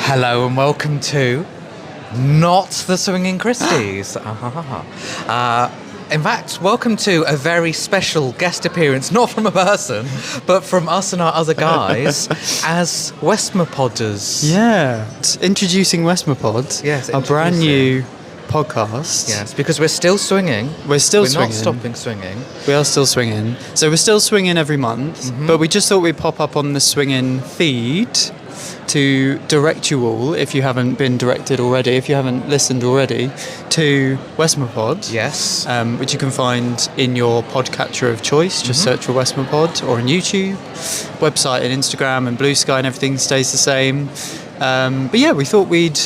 Hello and welcome to not the Swinging Christies. In fact, welcome to a very special guest appearance, not from a person, but from us and our other guys as Westmapodders. Yeah, introducing Westmapod, Yes, our brand new podcast. Yes, because we're still swinging. We're We're swinging. not stopping swinging. We are still swinging. So we're still swinging every month, but we just thought we'd pop up on the swinging feed to direct you all, if you haven't been directed already, if you haven't listened already, to Westmapod. Yes. Which you can find in your podcatcher of choice. Just search for Westmapod, or on YouTube. Website and Instagram and Blue Sky and everything stays the same. But yeah, we thought we'd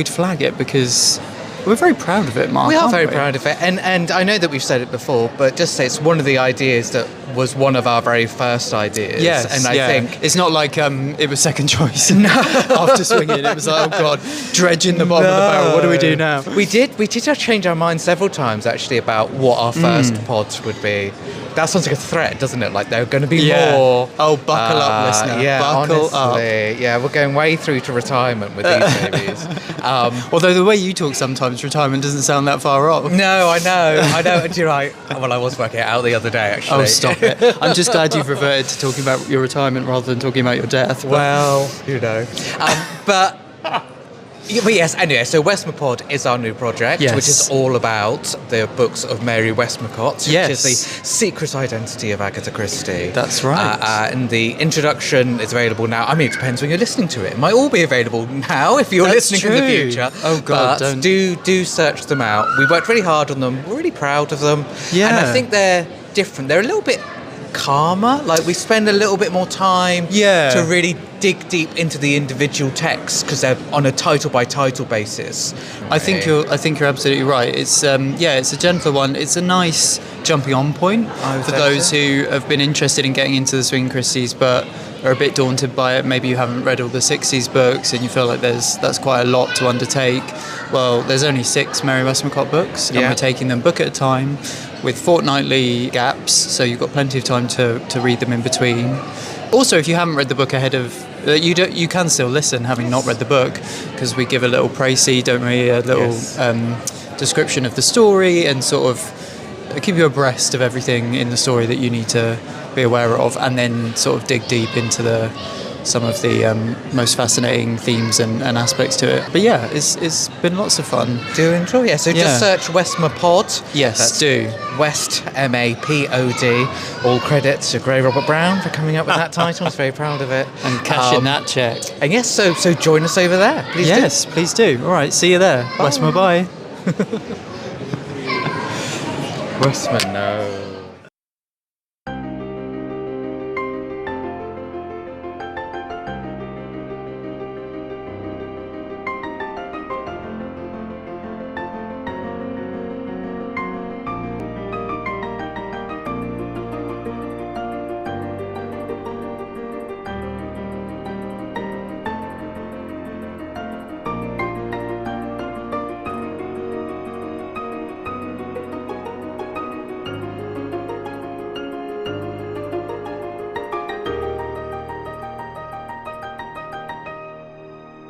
flag it because we're very proud of it, Mark. We are very proud of it, and I know that we've said it before, but just say it's one of the ideas that was one of our very first ideas. Yes, and I think it's not like it was second choice. No. After swinging, it was like, oh god, dredging the bottom of the barrel. What do we do now? We did change our minds several times actually about what our first pods would be. That sounds like a threat, doesn't it? Like there are going to be more. Oh, buckle up, listener. Yeah, buckle honestly, up. Yeah, we're going way through to retirement with these babies. Although the way you talk sometimes, retirement doesn't sound that far off. No, I know. And you're right. Well, I was working it out the other day, actually. Oh, stop it. I'm just glad you've reverted to talking about your retirement rather than talking about your death. Well, you know. But yes, anyway, so Westmapod is our new project, Yes. which is all about the books of Mary Westmacott, Yes. which is the secret identity of Agatha Christie. That's right. And the introduction is available now. I mean, it depends when you're listening to it. It might all be available now if you're That's listening in the true. future. Oh, God, but do search them out. We worked really hard on them. We're really proud of them. Yeah. And I think they're different. They're a little bit calmer, like we spend a little bit more time to really dig deep into the individual texts because they're on a title by title basis. I think you're absolutely right. It's it's a gentler one. It's a nice jumping on point for those who have been interested in getting into the Swinging Christies but are a bit daunted by it. Maybe you haven't read all the 60s books and you feel like that's quite a lot to undertake. Well, there's only 6 Mary Westmacott books, and we're taking them book at a time with fortnightly gaps, so you've got plenty of time to read them in between. Also, if you haven't read the book ahead of you can still listen having not read the book, because we give a little précis, don't we, a little description of the story and sort of keep you abreast of everything in the story that you need to be aware of, and then sort of dig deep into some of the most fascinating themes and aspects to it. But yeah, it's been lots of fun. Do enjoy it. So just search Westmapod. Yes, That's do. West MAPOD. All credits to Grey Robert Brown for coming up with that title. I was very proud of it. And cashing that check. And yes, so join us over there. Please do. All right, see you there. Westma, bye. Westman, no.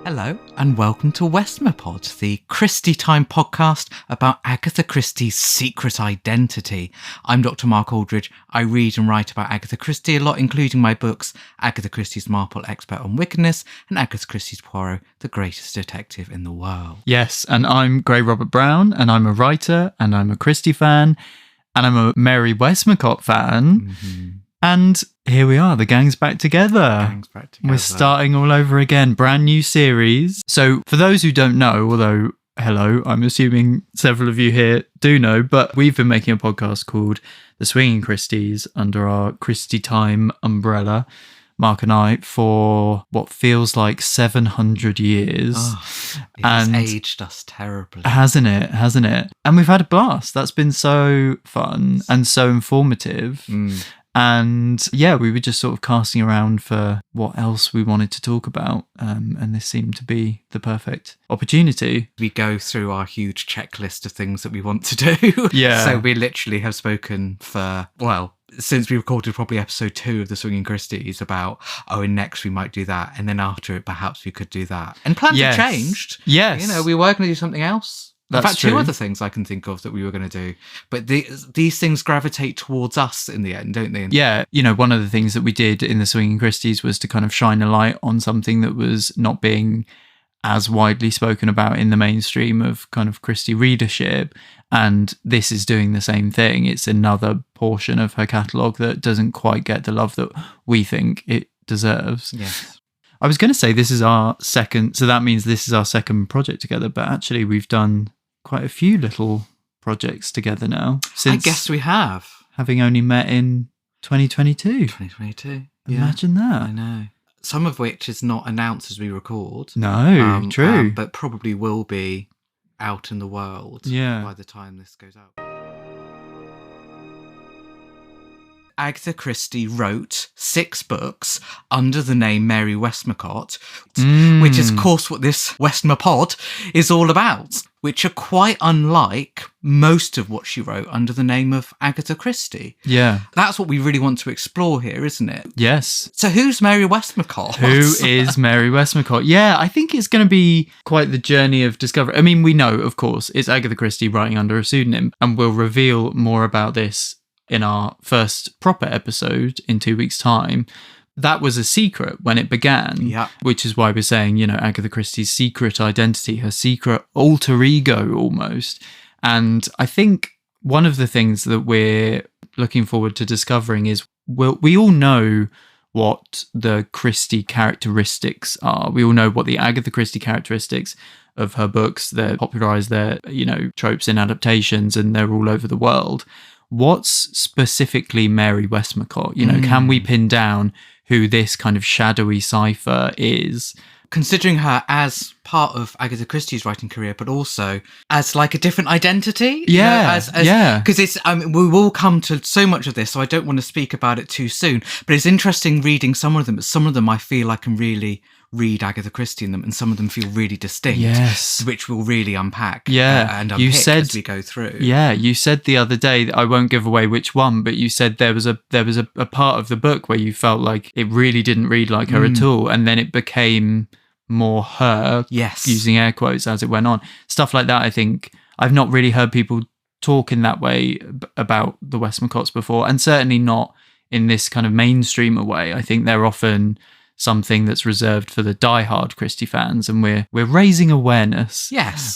Hello and welcome to Westmapod, the Christie Time podcast about Agatha Christie's secret identity. I'm Dr. Mark Aldridge. I read and write about Agatha Christie a lot, including my books Agatha Christie's Marple Expert on Wickedness and Agatha Christie's Poirot, the greatest detective in the world. Yes, and I'm Grey Robert Brown, and I'm a writer, and I'm a Christie fan, and I'm a Mary Westmacott fan. Mm-hmm. And here we are, the gang's back together. We're starting all over again, brand new series. So for those who don't know, although, hello, I'm assuming several of you here do know, but we've been making a podcast called The Swinging Christies under our Christie Time umbrella, Mark and I, for what feels like 700 years. It has aged us terribly. Hasn't it? And we've had a blast. That's been so fun and so informative. And yeah, we were just sort of casting around for what else we wanted to talk about. And this seemed to be the perfect opportunity. We go through our huge checklist of things that we want to do. Yeah. So we literally have spoken for, well, since we recorded probably episode 2 of the Swinging Christies about, and next we might do that. And then after it, perhaps we could do that. And plans have changed. Yes. We were going to do something else. That's in fact, true. 2 other things I can think of that we were going to do. But these things gravitate towards us in the end, don't they? Yeah. One of the things that we did in the Swinging Christies was to kind of shine a light on something that was not being as widely spoken about in the mainstream of kind of Christie readership. And this is doing the same thing. It's another portion of her catalogue that doesn't quite get the love that we think it deserves. Yes. I was going to say this is our second, so that means this is our second project together, but actually we've done quite a few little projects together now. Since I guess we have. Having only met in 2022. 2022. Imagine that. I know. Some of which is not announced as we record. No, true. But probably will be out in the world by the time this goes out. Agatha Christie wrote 6 books under the name Mary Westmacott, which is, of course, what this Westmapod is all about, which are quite unlike most of what she wrote under the name of Agatha Christie. Yeah. That's what we really want to explore here, isn't it? Yes. So who's Mary Westmacott? Who is Mary Westmacott? Yeah, I think it's going to be quite the journey of discovery. I mean, we know, of course, it's Agatha Christie writing under a pseudonym, and we'll reveal more about this in our first proper episode in 2 weeks' time. That was a secret when it began, which is why we're saying, Agatha Christie's secret identity, her secret alter ego almost. And I think one of the things that we're looking forward to discovering is we all know what the Christie characteristics are. We all know what the Agatha Christie characteristics of her books. They're popularized their, tropes in adaptations, and they're all over the world. What's specifically Mary Westmacott? Can we pin down who this kind of shadowy cipher is? Considering her as part of Agatha Christie's writing career, but also as like a different identity. Because it's, we will come to so much of this, so I don't want to speak about it too soon. But it's interesting reading some of them. But some of them I feel I can really read Agatha Christie in them, and some of them feel really distinct. Yes, which we'll really unpack. And unpick as we go through. Yeah, you said the other day, I won't give away which one, but you said there was a part of the book where you felt like it really didn't read like her at all, and then it became more her, using air quotes as it went on. Stuff like that, I think. I've not really heard people talk in that way about the Westmacotts before, and certainly not in this kind of mainstream way. I think they're often something that's reserved for the diehard Christie fans, and we're raising awareness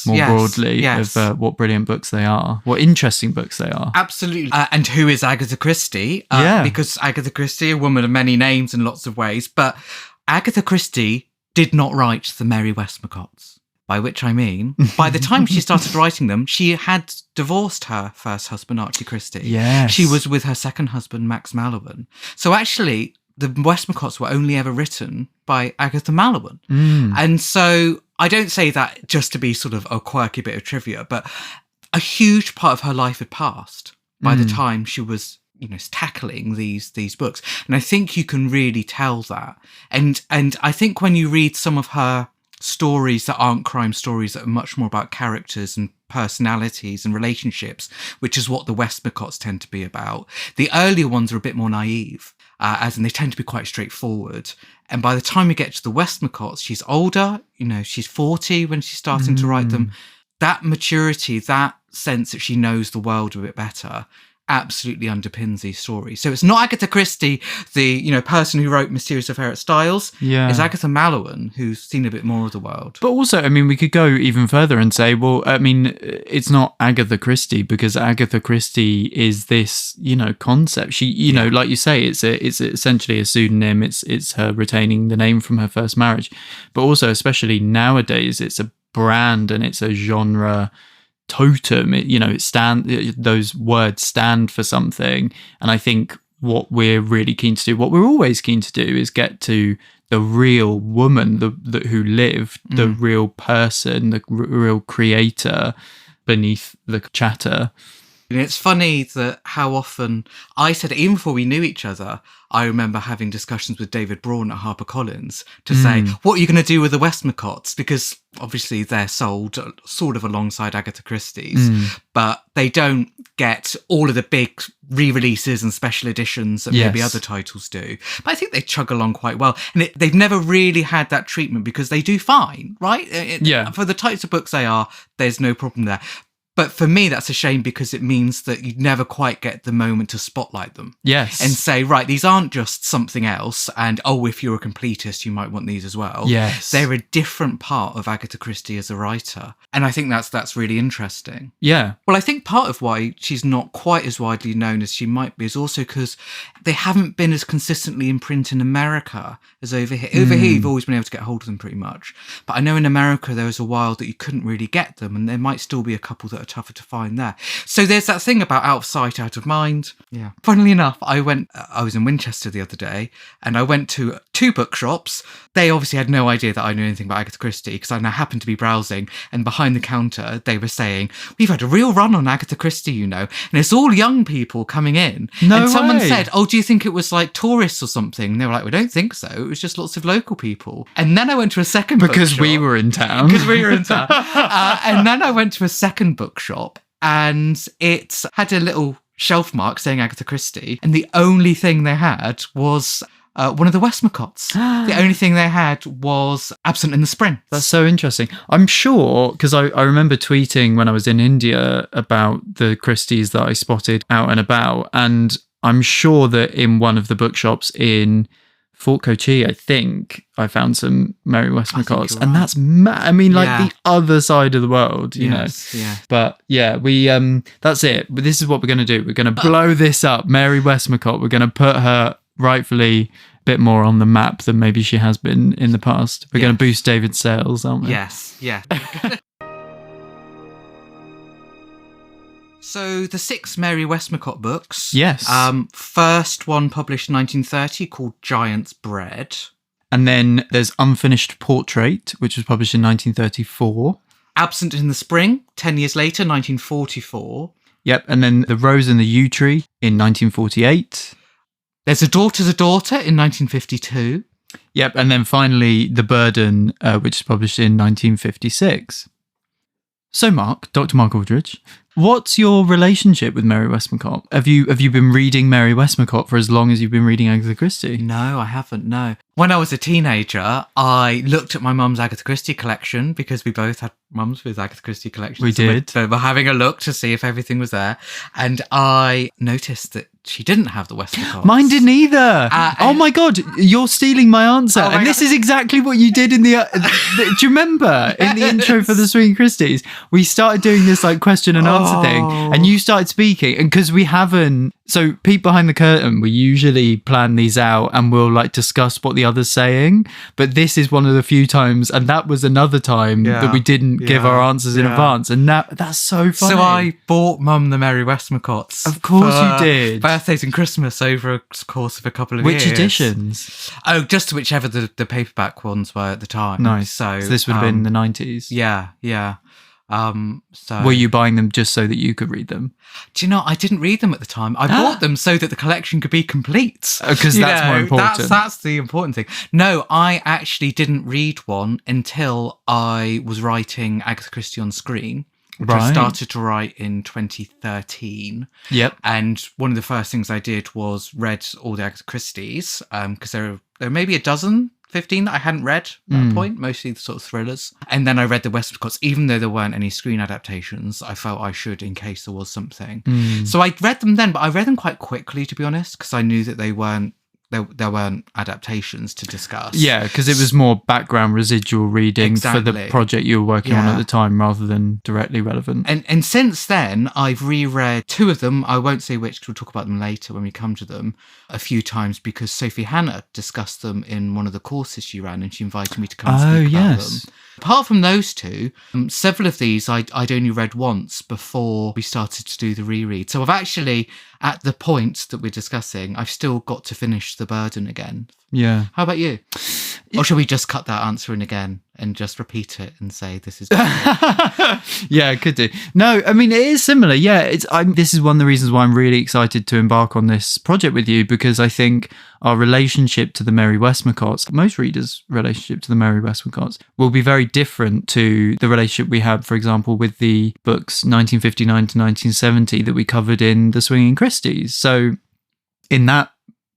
more broadly of what brilliant books they are, what interesting books they are. Absolutely. And who is Agatha Christie? Because Agatha Christie, a woman of many names in lots of ways, but Agatha Christie did not write the Mary Westmacotts, by which I mean, by the time she started writing them, she had divorced her first husband, Archie Christie. Yes. She was with her second husband, Max Mallowan. So actually, the Westmacotts were only ever written by Agatha Mallowan. And so I don't say that just to be sort of a quirky bit of trivia, but a huge part of her life had passed by the time she was tackling these books. And I think you can really tell that. And I think when you read some of her stories that aren't crime stories, that are much more about characters and personalities and relationships, which is what the Westmacotts tend to be about, the earlier ones are a bit more naive, as in they tend to be quite straightforward. And by the time we get to the Westmacotts, she's older, she's 40 when she's starting to write them. That maturity, that sense that she knows the world a bit better, absolutely underpins these stories. So it's not Agatha Christie, the person who wrote Mysterious Affair at Styles. It's Agatha Mallowan, who's seen a bit more of the world. But also, I mean, we could go even further and say, well, I mean, it's not Agatha Christie, because Agatha Christie is this, concept. She, like you say, it's essentially a pseudonym. It's her retaining the name from her first marriage, but also, especially nowadays, it's a brand and it's a genre totem. Those words stand for something. And I think what we're really keen to do, what we're always keen to do, is get to the real woman who lived, the real person, the real creator beneath the chatter. And it's funny that how often I said, even before we knew each other, I remember having discussions with David Braun at HarperCollins to say, what are you going to do with the Westmacotts? Because obviously they're sold sort of alongside Agatha Christie's, but they don't get all of the big re-releases and special editions that maybe other titles do. But I think they chug along quite well. And they've never really had that treatment because they do fine, right? For the types of books they are, there's no problem there. But for me, that's a shame because it means that you never quite get the moment to spotlight them. Yes. And say, right, these aren't just something else. And, if you're a completist, you might want these as well. Yes. They're a different part of Agatha Christie as a writer. And I think that's really interesting. Yeah. Well, I think part of why she's not quite as widely known as she might be is also because they haven't been as consistently in print in America as over here. Over here, you've always been able to get hold of them pretty much. But I know in America, there was a while that you couldn't really get them. And there might still be a couple that are tougher to find there. So there's that thing about out of sight, out of mind. Yeah. Funnily enough, I was in Winchester the other day and I went to 2 bookshops. They obviously had no idea that I knew anything about Agatha Christie because I now happened to be browsing, and behind the counter they were saying, we've had a real run on Agatha Christie, and it's all young people coming in. No and someone way. said, do you think it was like tourists or something? And they were like, we don't think so. It was just lots of local people. And then I went to a second Because bookshop. we were in town. Because we were in town. And then I went to a second bookshop and it had a little shelf mark saying Agatha Christie. And the only thing they had was one of the Westmacotts. The only thing they had was Absent in the Spring. That's so interesting. I'm sure, because I remember tweeting when I was in India about the Christies that I spotted out and about. And I'm sure that in one of the bookshops in Fort Kochi, I think I found some Mary Westmacotts, and that's the other side of the world, you know. Yeah. But yeah, we that's it. But this is what we're going to do. We're going to blow this up, Mary Westmacott. We're going to put her rightfully a bit more on the map than maybe she has been in the past. We're going to boost David's sales, aren't we? Yes. Yeah. So the 6 Mary Westmacott books. Yes. First one published in 1930 called Giant's Bread. And then there's Unfinished Portrait, which was published in 1934. Absent in the Spring, 10 years later, 1944. Yep. And then The Rose and the Yew Tree in 1948. There's A Daughter's a Daughter in 1952. Yep. And then finally The Burden, which is published in 1956. So Dr. Mark Aldridge, what's your relationship with Mary Westmacott? Have you been reading Mary Westmacott for as long as you've been reading Agatha Christie? No, I haven't, no. When I was a teenager, I looked at my mum's Agatha Christie collection because we both had mums with Agatha Christie collections. We did. So we're having a look to see if everything was there. And I noticed that she didn't have the Westmacott. Mine didn't either. Oh my God, you're stealing my answer. Oh my and this God. is exactly what you did in the do you remember in the intro for the Swinging Christies? We started doing this like question and answer thing, and you started speaking. And because we haven't, so peek behind the curtain, we usually plan these out and we'll like discuss what the other's saying. But this is one of the few times, and that was another time that we didn't give our answers in advance. And that's so funny. So I bought Mum the Mary Westmacotts. Of course you did. Birthdays and Christmas over a course of a couple of years. Which editions? Oh, just whichever the paperback ones were at the time. Nice. So this would have been in the 90s. Yeah. So were you buying them just so that you could read them? Do you know, I didn't read them at the time. I bought them so that the collection could be complete. Because that's more important. That's the important thing. No, I actually didn't read one until I was writing Agatha Christie on Screen, which I started to write in 2013. Yep. And one of the first things I did was read all the Agatha Christies, because there were maybe 15 that I hadn't read at that point, mostly the sort of thrillers. And then I read the Westmacotts, even though there weren't any screen adaptations. I felt I should in case there was something. So I read them then, but I read them quite quickly, to be honest, because I knew that there weren't adaptations to discuss. Yeah, because it was more background residual reading for the project you were working on at the time rather than directly relevant. And since then, I've reread 2 of them. I won't say which, because we'll talk about them later when we come to them, a few times, because Sophie Hannah discussed them in one of the courses she ran, and she invited me to come speak about them. Apart from those 2, several of these I'd only read once before we started to do the reread. So I've actually, at the point that we're discussing, I've still got to finish The Burden again. Yeah. How about you? Or should we just cut that answer in again and just repeat it and say this is Yeah, I could do. No, I mean, it is similar. Yeah, this is one of the reasons why I'm really excited to embark on this project with you, because I think our relationship to the Mary Westmacotts, most readers' relationship to the Mary Westmacotts, will be very different to the relationship we had, for example, with the books 1959 to 1970 that we covered in the Swinging Christies. So in that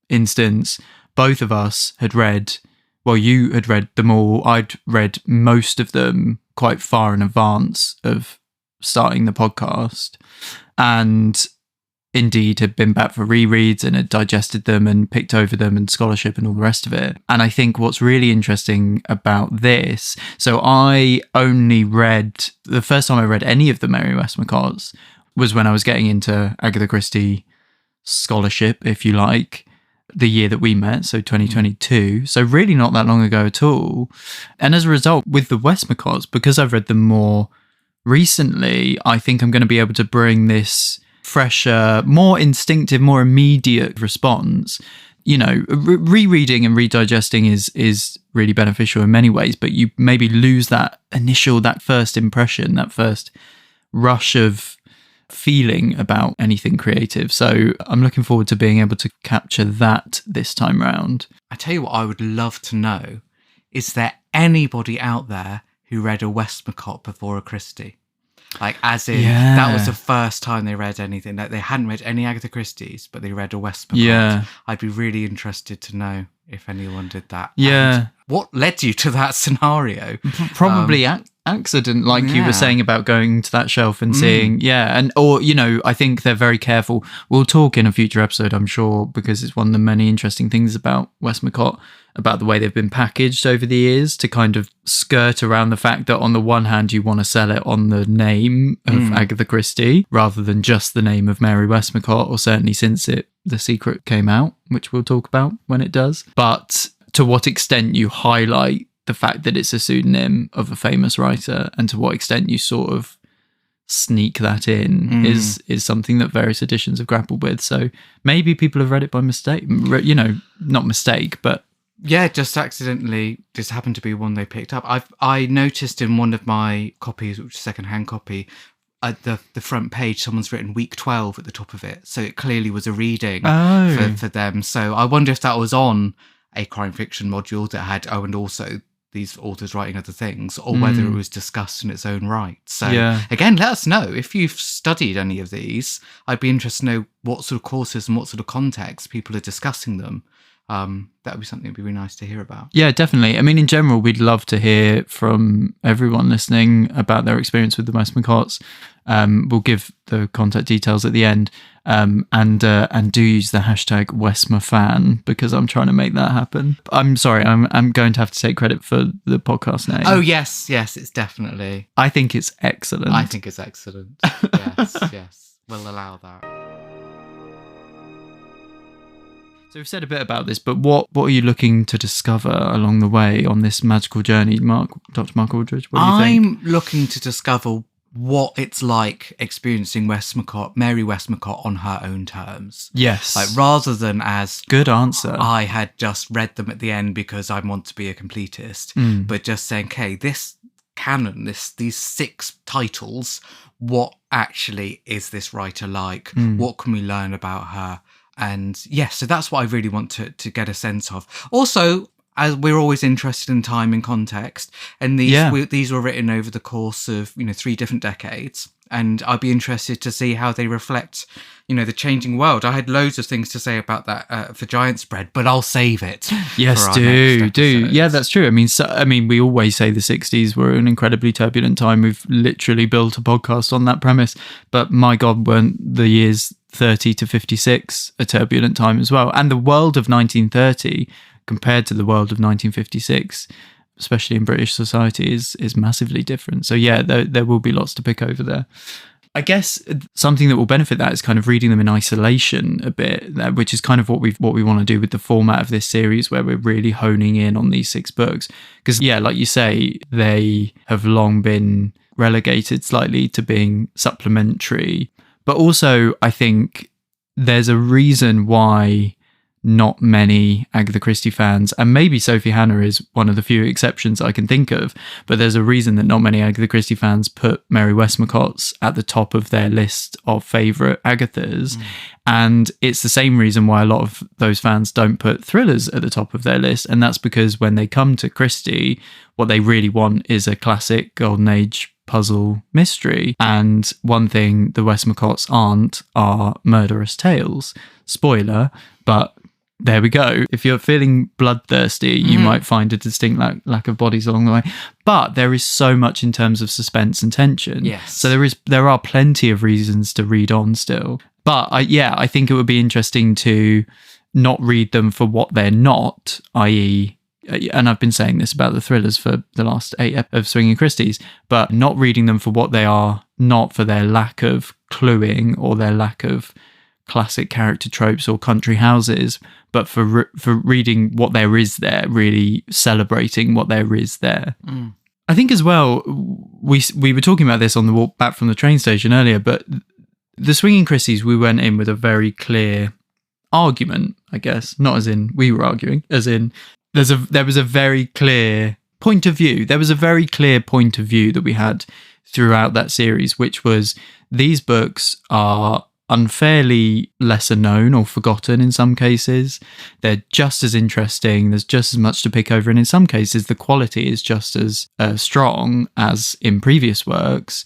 instance, both of us had read, well, you had read them all. I'd read most of them quite far in advance of starting the podcast, and indeed had been back for rereads and had digested them and picked over them and scholarship and all the rest of it. And I think what's really interesting about this, so I only read, the first time I read any of the Mary Westmacotts was when I was getting into Agatha Christie scholarship, if you like, the year that we met, so 2022. So really not that long ago at all. And as a result, with the Westmacotts, because I've read them more recently, I think I'm going to be able to bring this fresher, more instinctive, more immediate response. You know, rereading and redigesting is really beneficial in many ways, but you maybe lose that first impression, that first rush of feeling about anything creative. So I'm looking forward to being able to capture that this time round. I tell you what I would love to know, is there anybody out there who read a Westmacott before a Christie? Like, as in, that was the first time they read anything. Like, they hadn't read any Agatha Christie's, but they read a Westmacott. Yeah. I'd be really interested to know if anyone did that. Yeah. And what led you to that scenario? Probably accident, like you were saying about going to that shelf and seeing, or, you know, I think they're very careful. We'll talk in a future episode, I'm sure, because it's one of the many interesting things about Westmacott, about the way they've been packaged over the years to kind of skirt around the fact that on the one hand, you want to sell it on the name of Agatha Christie rather than just the name of Mary Westmacott, or certainly since The Secret came out, which we'll talk about when it does. But to what extent you highlight the fact that it's a pseudonym of a famous writer, and to what extent you sort of sneak that in is something that various editions have grappled with. So maybe people have read it by mistake, you know, not mistake, but yeah, just accidentally, just happened to be one they picked up. I noticed in one of my copies, which is a second-hand copy, at the front page, someone's written week 12 at the top of it. So it clearly was a reading for them. So I wonder if that was on a crime fiction module that had, and also these authors writing other things, or whether it was discussed in its own right. So again, let us know if you've studied any of these. I'd be interested to know what sort of courses and what sort of context people are discussing them. That would be something that'd be really nice to hear about. Yeah, definitely. I mean, in general, we'd love to hear from everyone listening about their experience with the Westmacotts. We'll give the contact details at the end, and do use the hashtag WestmaFan, because I'm trying to make that happen. I'm sorry, I'm going to have to take credit for the podcast name. Oh yes, it's definitely. I think it's excellent. I think it's excellent. Yes, we'll allow that. So we've said a bit about this, but what are you looking to discover along the way on this magical journey, Dr. Mark Aldridge? What do you think? I'm looking to discover what it's like experiencing Mary Westmacott on her own terms. Yes. Like, rather than as... Good answer. I had just read them at the end because I want to be a completist, but just saying, okay, this canon, these 6 titles, what actually is this writer like? What can we learn about her? And so that's what I really want to get a sense of. Also, as we're always interested in time and context, and these were written over the course of 3 different decades, and I'd be interested to see how they reflect the changing world. I had loads of things to say about that for Giant Spread, but I'll save it. Yes, for our do. next episode. Yeah, that's true. I mean, we always say the 60s were an incredibly turbulent time. We've literally built a podcast on that premise, but my God, weren't the years 30 to 56 a turbulent time as well? And the world of 1930 compared to the world of 1956, especially in British society, is massively different. So yeah, there will be lots to pick over there. I guess something that will benefit that is kind of reading them in isolation a bit, which is kind of what we want to do with the format of this series, where we're really honing in on these 6 books. Because like you say, they have long been relegated slightly to being supplementary. But also, I think there's a reason why not many Agatha Christie fans, and maybe Sophie Hannah is one of the few exceptions I can think of, but there's a reason that not many Agatha Christie fans put Mary Westmacott at the top of their list of favourite Agathas. And it's the same reason why a lot of those fans don't put thrillers at the top of their list. And that's because when they come to Christie, what they really want is a classic Golden Age puzzle mystery. And one thing the Westmacotts aren't are murderous tales. Spoiler, but there we go. If you're feeling bloodthirsty, you might find a distinct lack of bodies along the way. But there is so much in terms of suspense and tension. Yes. So there are plenty of reasons to read on still. But I think it would be interesting to not read them for what they're not, i.e., and I've been saying this about the thrillers for the last 8 of Swinging Christies, but not reading them for what they are, not for their lack of cluing or their lack of classic character tropes or country houses, but for reading what there is there, really celebrating what there is there. I think as well, we were talking about this on the walk back from the train station earlier, but the Swinging Christies, we went in with a very clear argument, I guess, not as in we were arguing, as in there was a very clear point of view. There was a very clear point of view that we had throughout that series, which was these books are unfairly lesser known or forgotten in some cases. They're just as interesting. There's just as much to pick over. And in some cases, the quality is just as strong as in previous works,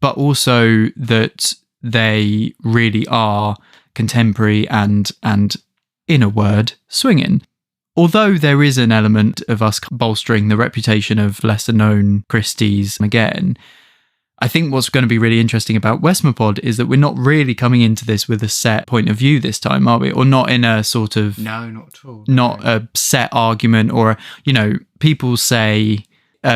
but also that they really are contemporary and in a word, swinging. Although there is an element of us bolstering the reputation of lesser known Christies again, I think what's going to be really interesting about Westmapod is that we're not really coming into this with a set point of view this time, are we? Or not in a sort of... No, not at all. Not a set argument or, people say...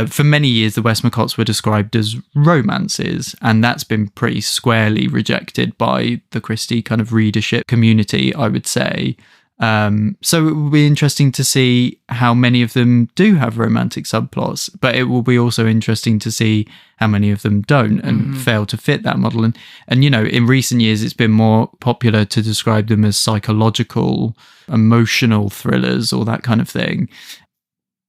for many years, the Westmacotts were described as romances, and that's been pretty squarely rejected by the Christie kind of readership community, I would say. So it will be interesting to see how many of them do have romantic subplots, but it will be also interesting to see how many of them don't and fail to fit that model. And in recent years, it's been more popular to describe them as psychological, emotional thrillers or that kind of thing,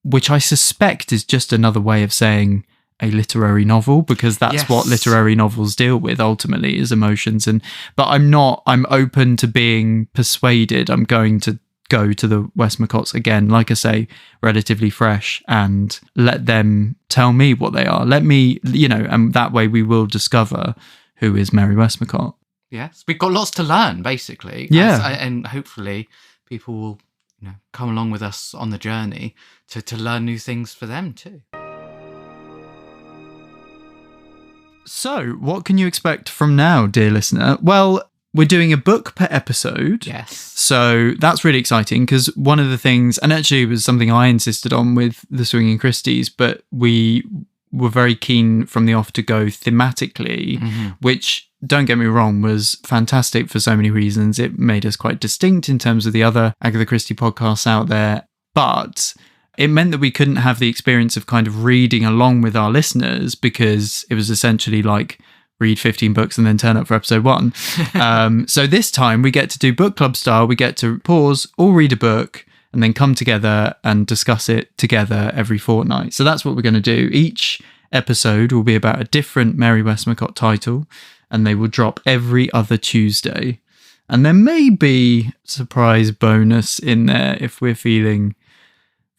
which I suspect is just another way of saying a literary novel, because that's what literary novels deal with ultimately, is emotions. But I'm open to being persuaded. I'm going to go to the Westmacotts again, like I say, relatively fresh, and let them tell me what they are. Let me, and that way we will discover who is Mary Westmacott. Yes, we've got lots to learn, basically. Yeah. And hopefully people will come along with us on the journey to learn new things for them too. So, what can you expect from now, dear listener? Well, we're doing a book per episode. Yes. So that's really exciting, because one of the things, and actually it was something I insisted on with the Swinging Christies, but we were very keen from the off to go thematically, which, don't get me wrong, was fantastic for so many reasons. It made us quite distinct in terms of the other Agatha Christie podcasts out there, but it meant that we couldn't have the experience of kind of reading along with our listeners, because it was essentially like read 15 books and then turn up for episode 1. So this time we get to do book club style. We get to pause, all read a book, and then come together and discuss it together every fortnight. So that's what we're going to do. Each episode will be about a different Mary Westmacott title, and they will drop every other Tuesday. And there may be surprise bonus in there if we're feeling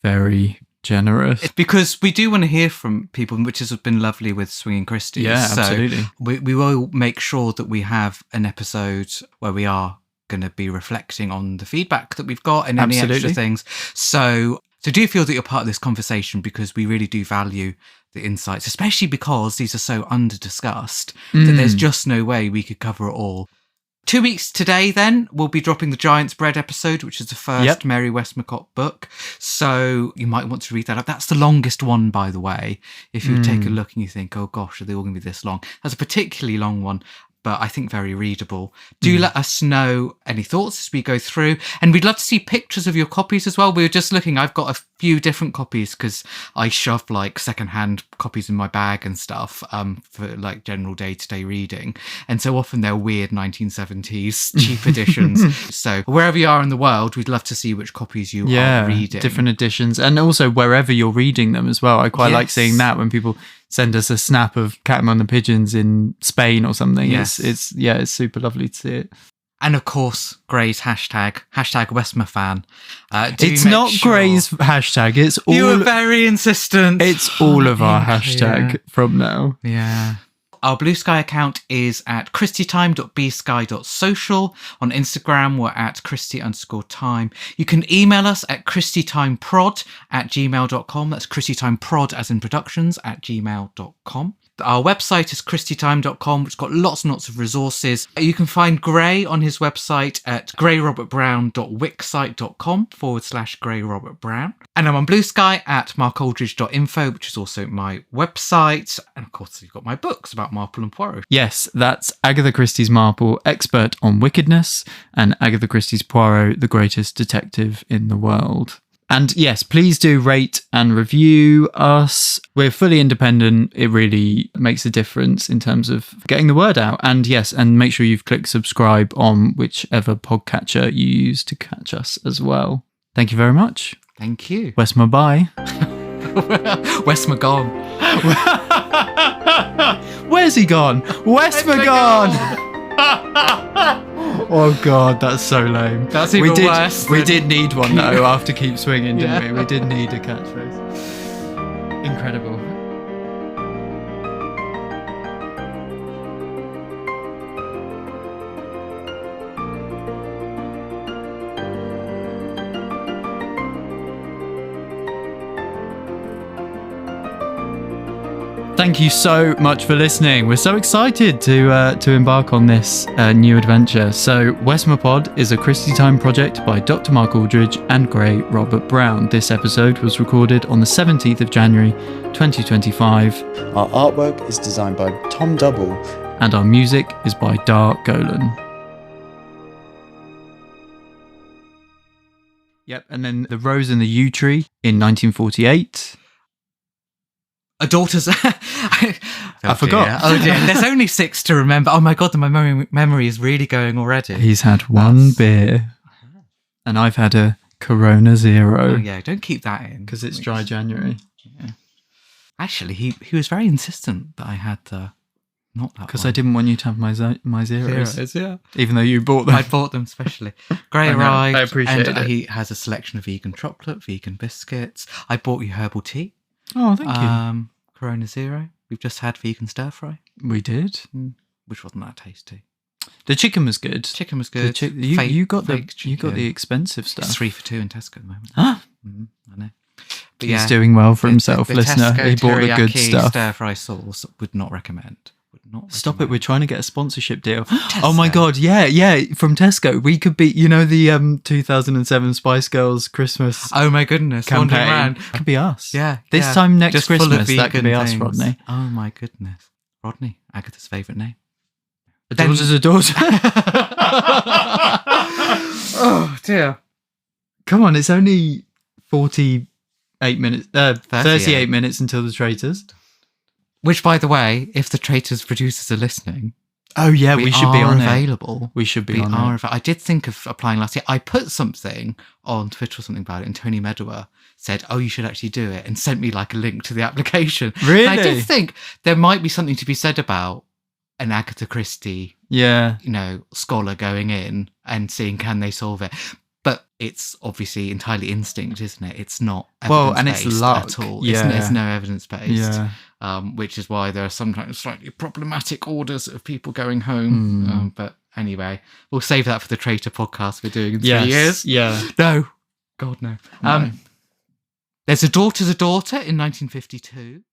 very generous. It's because we do want to hear from people, which has been lovely with Swinging Christies. Yeah, so absolutely. We will make sure that we have an episode where we are going to be reflecting on the feedback that we've got and any extra things. So do feel that you're part of this conversation, because we really do value the insights, especially because these are so under-discussed that there's just no way we could cover it all. 2 weeks today, then, we'll be dropping the Giant's Bread episode, which is the first Mary Westmacott book. So you might want to read that up. That's the longest one, by the way. If you take a look and you think, oh gosh, are they all going to be this long? That's a particularly long one. but I think very readable. Do let us know any thoughts as we go through. And we'd love to see pictures of your copies as well. We were just looking, I've got a few different copies because I shove like secondhand copies in my bag and stuff for like general day-to-day reading. And so often they're weird 1970s cheap editions. So wherever you are in the world, we'd love to see which copies you are reading. Different editions. And also wherever you're reading them as well. I quite like seeing that when people send us a snap of Catman and the Pigeons in Spain or something. Yes. It's super lovely to see it. And of course, Gray's hashtag Westmafan. It's not Gray's hashtag. It's all. You were very insistent. It's all of our hashtag from now. Yeah. Our Blue Sky account is at christietime.bsky.social. On Instagram, we're at christie_time. You can email us at christietimepod@gmail.com. That's christietimepod as in productions @gmail.com. Our website is christietime.com, which has got lots and lots of resources. You can find Gray on his website at grayrobertbrown.wixsite.com/grayrobertbrown. And I'm on Blue Sky at markaldridge.info, which is also my website. And of course, you've got my books about Marple and Poirot. Yes, that's Agatha Christie's Marple, Expert on Wickedness, and Agatha Christie's Poirot, the greatest detective in the world. And yes, please do rate and review us. We're fully independent. It really makes a difference in terms of getting the word out. And yes, and make sure you've clicked subscribe on whichever podcatcher you use to catch us as well. Thank you very much. Thank you. Westma bye. Westma gone. Where's he gone? Westma gone. Oh God, that's so lame. That's even worse. We did need one though after Keep Swinging, didn't we? We did need a catchphrase. Incredible. Thank you so much for listening. We're so excited to embark on this new adventure. So Westmapod is a Christie Time project by Dr. Mark Aldridge and Gray Robert Brown. This episode was recorded on the 17th of January 2025. Our artwork is designed by Tom Double. And our music is by Dar Golan. Yep, and then The Rose and the Yew Tree in 1948. A daughter's. I forgot. Dear. Oh dear. There's only 6 to remember. Oh my God, my memory is really going already. He's had one beer, and I've had a Corona Zero. Oh yeah, don't keep that in because it's dry January. Yeah. Actually, he was very insistent that I had not that. Because I didn't want you to have my zeros. Yeah. Even though you bought them. I bought them specially. Gray arrived. I appreciate and it. He has a selection of vegan chocolate, vegan biscuits. I bought you herbal tea. Oh, thank you. Corona Zero. We've just had vegan stir fry. We did. Which wasn't that tasty. The chicken was good. Chicken was good. You got the expensive stuff. It's 3 for 2 in Tesco at the moment. Ah, I know. But he's doing well for himself, listener. Tesco He bought the good teriyaki stuff. Stir fry sauce would not recommend. Stop it! We're trying to get a sponsorship deal. Oh my God! Yeah. From Tesco, we could be. The 2007 Spice Girls Christmas. Oh my goodness! Campaign Around. could be us. Yeah. This time next Just Christmas, full of that could be us, things. Rodney. Oh my goodness, Rodney, Agatha's favourite name. A daughter's a daughter. Oh dear! Come on, it's only 48 minutes. 38 minutes until the Traitors. Which, by the way, if the Traitors producers are listening, oh yeah, we should be on available. We should be on it. I did think of applying last year. I put something on Twitter or something about it, and Tony Medower said, "Oh, you should actually do it," and sent me like a link to the application. Really? And I did think there might be something to be said about an Agatha Christie, scholar going in and seeing can they solve it. But it's obviously entirely instinct, isn't it? It's not evidence-based and it's luck at all. Yeah. It's no evidence-based. Yeah. Which is why there are sometimes slightly problematic orders of people going home. But anyway, we'll save that for the Traitor podcast we're doing in 3 years. Yeah. No. God, no. There's a Daughter's a Daughter in 1952.